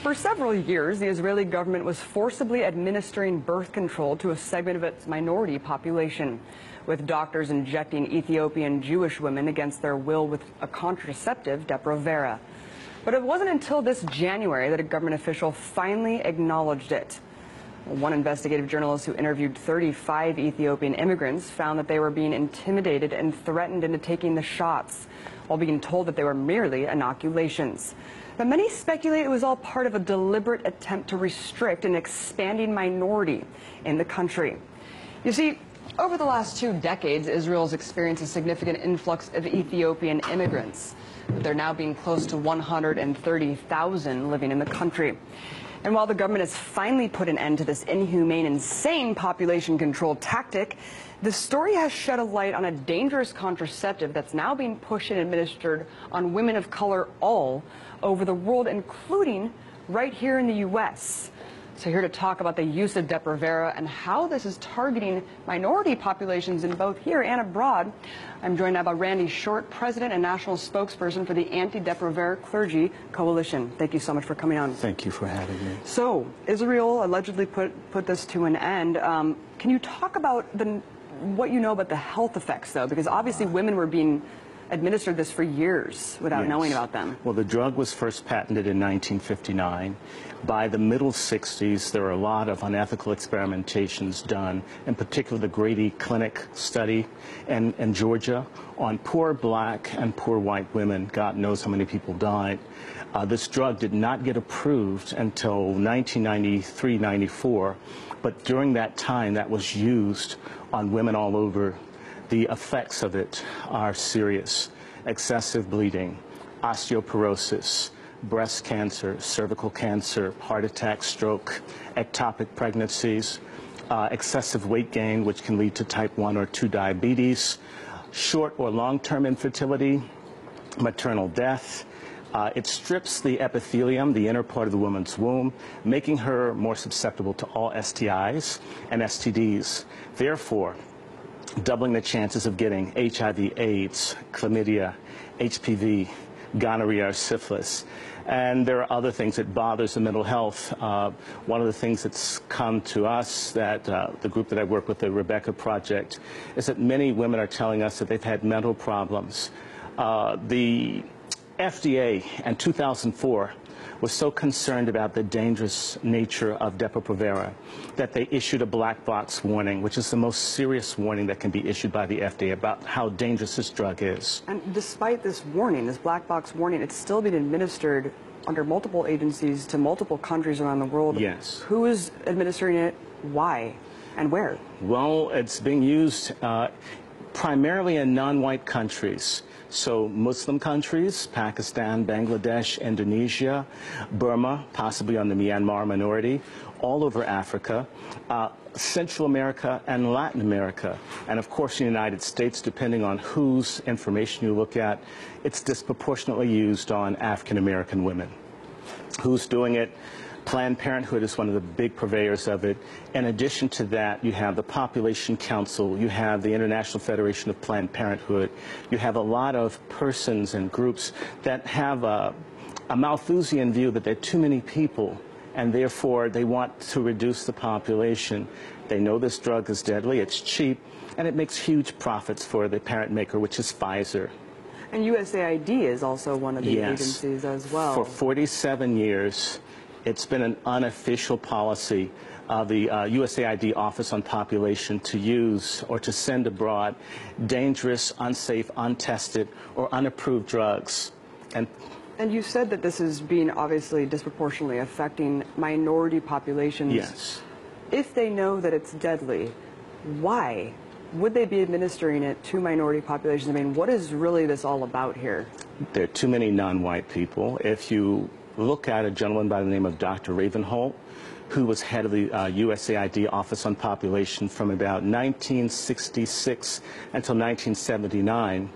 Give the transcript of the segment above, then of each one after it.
For several years, the Israeli government was forcibly administering birth control to a segment of its minority population, with doctors injecting Ethiopian Jewish women against their will with a contraceptive, Depo-Povera. But it wasn't until this January that a government official finally acknowledged it. One investigative journalist who interviewed 35 Ethiopian immigrants found that they were being intimidated and threatened into taking the shots, while being told that they were merely inoculations. But many speculate it was all part of a deliberate attempt to restrict an expanding minority in the country. You see, over the last 2 decades, Israel's experienced a significant influx of Ethiopian immigrants. There are now being close to 130,000 living in the country. And while the government has finally put an end to this inhumane, insane population control tactic, the story has shed a light on a dangerous contraceptive that's now being pushed and administered on women of color all over the world, including right here in the U.S. So here to talk about the use of Depo-Povera and how this is targeting minority populations in both here and abroad, I'm joined now by Randy Short, President and National Spokesperson for the Anti-Depo-Povera Clergy Coalition. Thank you so much for coming on. Thank you for having me. So, Israel allegedly put this to an end. Can you talk about what you know about the health effects, though? Because obviously women were being administered this for years without knowing about them. Well, the drug was first patented in 1959. By the middle 60s, there were a lot of unethical experimentations done, in particular the Grady Clinic study in Georgia on poor black and poor white women. God knows how many people died. This drug did not get approved until 1993-94, but during that time that was used on women all over. The effects of it are serious: excessive bleeding, osteoporosis, breast cancer, cervical cancer, heart attack, stroke, ectopic pregnancies, excessive weight gain, which can lead to type 1 or 2 diabetes, short or long-term infertility, maternal death. It strips the epithelium, the inner part of the woman's womb, making her more susceptible to all STIs and STDs. Therefore, doubling the chances of getting HIV/AIDS, chlamydia, HPV, gonorrhea, or syphilis. And there are other things that bothers the mental health. One of the things that's come to us, that the group that I work with, the Rebecca Project, is that many women are telling us that they've had mental problems. The FDA in 2004 was so concerned about the dangerous nature of Depo-Povera that they issued a black box warning, which is the most serious warning that can be issued by the FDA about how dangerous this drug is. And despite this warning, this black box warning, it's still being administered under multiple agencies to multiple countries around the world. Yes. Who is administering it, why, and where? Well, it's being used primarily in non-white countries. So Muslim countries, Pakistan, Bangladesh, Indonesia, Burma, possibly on the Myanmar minority, all over Africa, Central America and Latin America, and of course in the United States, depending on whose information you look at, it's disproportionately used on African American women. Who's doing it? Planned Parenthood is one of the big purveyors of it. In addition to that, you have the Population Council, you have the International Federation of Planned Parenthood, you have a lot of persons and groups that have a Malthusian view that there are too many people, and therefore they want to reduce the population. They know this drug is deadly, it's cheap, and it makes huge profits for the parent maker, which is Pfizer. And USAID is also one of the agencies as well. For 47 years, it's been an unofficial policy of the USAID Office on Population to use or to send abroad dangerous, unsafe, untested, or unapproved drugs. And you said that this is being obviously disproportionately affecting minority populations. yes. If they know that it's deadly, why would they be administering it to minority populations? I mean, what is really this all about here? There are too many non-white people. If you look at a gentleman by the name of Dr. Ravenholt, who was head of the USAID Office on Population from about 1966 until 1979,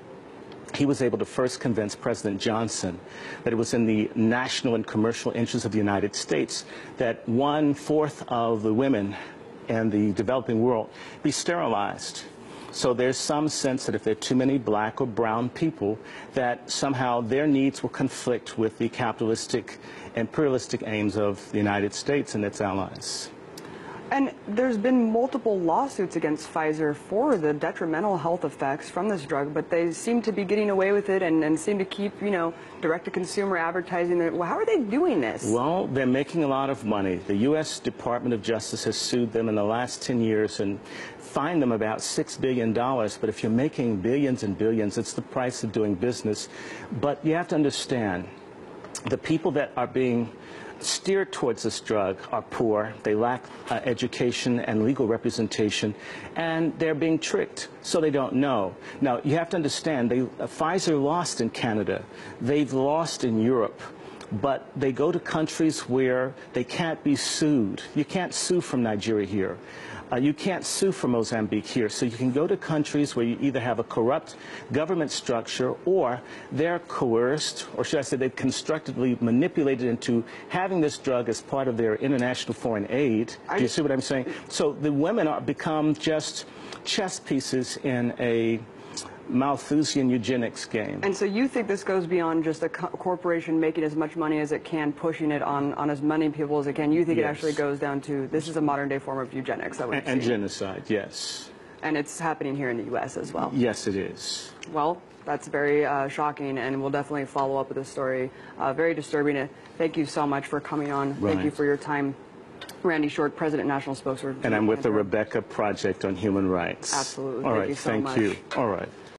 he was able to first convince President Johnson that it was in the national and commercial interests of the United States that 1/4 of the women in the developing world be sterilized. So there's some sense that if there are too many black or brown people, that somehow their needs will conflict with the capitalistic, imperialistic aims of the United States and its allies. And there's been multiple lawsuits against Pfizer for the detrimental health effects from this drug, but they seem to be getting away with it and seem to keep, you know, direct-to-consumer advertising. Well, how are they doing this? Well, they're making a lot of money. The U.S. Department of Justice has sued them in the last 10 years and fined them about $6 billion. But if you're making billions and billions, it's the price of doing business. But you have to understand, the people that are being steered towards this drug are poor, they lack education and legal representation, and they're being tricked, so they don't know. Now, you have to understand, Pfizer lost in Canada, they've lost in Europe, but they go to countries where they can't be sued. You can't sue from Nigeria here. You can't sue from Mozambique here. So you can go to countries where you either have a corrupt government structure or they're coerced, or should I say they've constructively manipulated into having this drug as part of their international foreign aid. Do you see what I'm saying? So the women become just chess pieces in a Malthusian eugenics game. And so you think this goes beyond just a corporation making as much money as it can, pushing it on as many people as it can. You think it actually goes down to, this is a modern day form of eugenics. And genocide, yes. And it's happening here in the U.S. as well. Yes, it is. Well, that's very shocking, and we'll definitely follow up with this story. Very disturbing. Thank you so much for coming on. Right. Thank you for your time. Randy Short, President, National Spokesperson. And I'm with the Rebecca Project on Human Rights. Absolutely. All right, thank you so much. Thank you. All right.